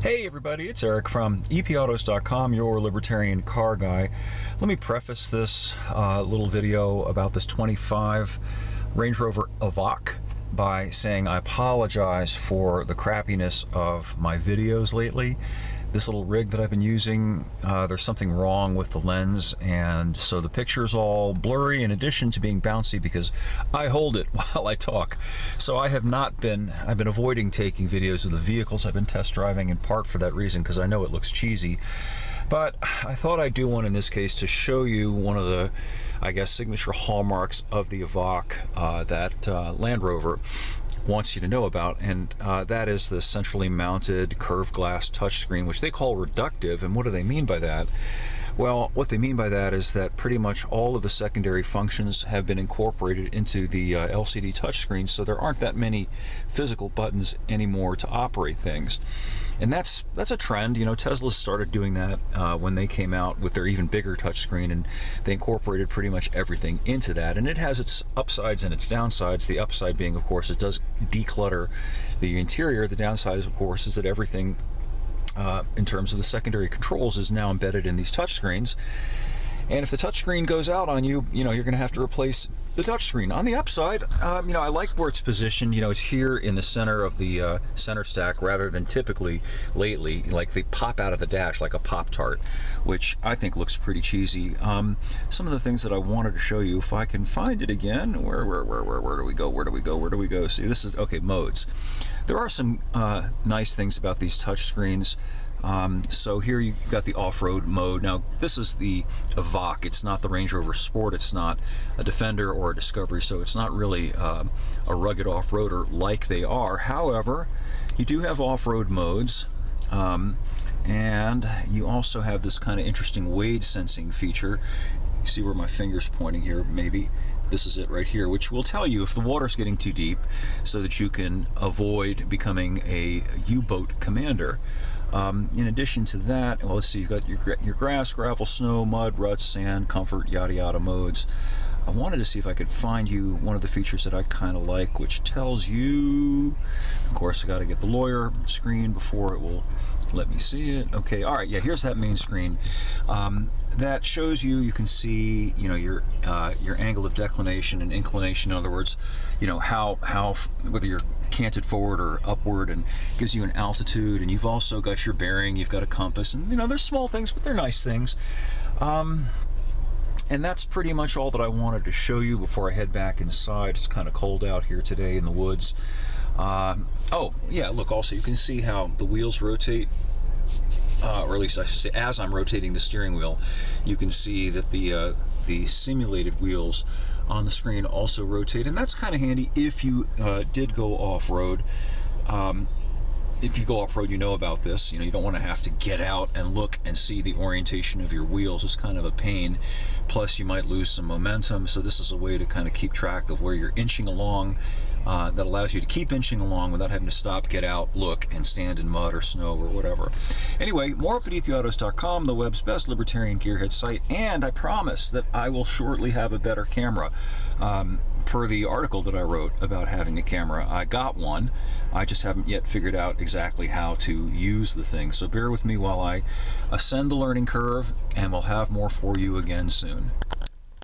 Hey everybody, it's Eric from EPAutos.com, your libertarian car guy. Let me preface this little video about this 25 Range Rover Evoque by saying I apologize for the crappiness of my videos lately. This little rig that I've been using, there's something wrong with the lens, and so the picture's all blurry in addition to being bouncy because I hold it while I talk. So I've been avoiding taking videos of the vehicles I've been test driving, in part for that reason, because I know it looks cheesy. But I thought I'd do one in this case to show you one of the, I guess, signature hallmarks of the Evoque that Land Rover wants you to know about, and that is the centrally mounted curved glass touchscreen, which they call reductive. And what do they mean by that? Well, what they mean by that is that pretty much all of the secondary functions have been incorporated into the LCD touchscreen, so there aren't that many physical buttons anymore to operate things. And that's a trend. You know, Tesla started doing that when they came out with their even bigger touchscreen, and they incorporated pretty much everything into that. And it has its upsides and its downsides. The upside being, of course, it does declutter the interior. The downside, of course, is that everything in terms of the secondary controls is now embedded in these touchscreens. And if the touchscreen goes out on you, you're going to have to replace the touchscreen. On the upside, I like where it's positioned. It's here in the center of the center stack rather than typically lately, like they pop out of the dash like a Pop-Tart, which I think looks pretty cheesy. Some of the things that I wanted to show you, if I can find it again, where do we go? See, this is, okay, modes. There are some nice things about these touchscreens. So here you've got the off-road mode. Now this is the Evoque. It's not the Range Rover Sport. It's not a Defender or a Discovery, so it's not really a rugged off-roader like they are. However, you do have off-road modes, and you also have this kind of interesting wade sensing feature. You see where my finger's pointing here, maybe. This is it right here, which will tell you if the water's getting too deep so that you can avoid becoming a U-boat commander. In addition to that, well, let's see, you've got your grass, gravel, snow, mud, ruts, sand, comfort, yada yada modes. I wanted to see if I could find you one of the features that I kind of like, which tells you, of course, I got to get the lawyer screen before it will let me see it. Okay, all right, yeah, here's that main screen. That shows you can see, your angle of declination and inclination. In other words, how whether you're canted forward or upward, and gives you an altitude. And you've also got your bearing. You've got a compass, and they're small things, but they're nice things. And that's pretty much all that I wanted to show you before I head back inside. It's kind of cold out here today in the woods. Oh yeah, look, also you can see how the wheels rotate. Or at least I should say, as I'm rotating the steering wheel, you can see that the simulated wheels on the screen also rotate, and that's kind of handy if you did go off-road. If you go off-road, you know about this. You don't want to have to get out and look and see the orientation of your wheels. It's kind of a pain. Plus, you might lose some momentum, so this is a way to kind of keep track of where you're inching along. That allows you to keep inching along without having to stop, get out, look, and stand in mud or snow or whatever. Anyway, more up at EPAutos.com, the web's best libertarian gearhead site, and I promise that I will shortly have a better camera. Per the article that I wrote about having a camera, I got one. I just haven't yet figured out exactly how to use the thing. So bear with me while I ascend the learning curve, and we'll have more for you again soon.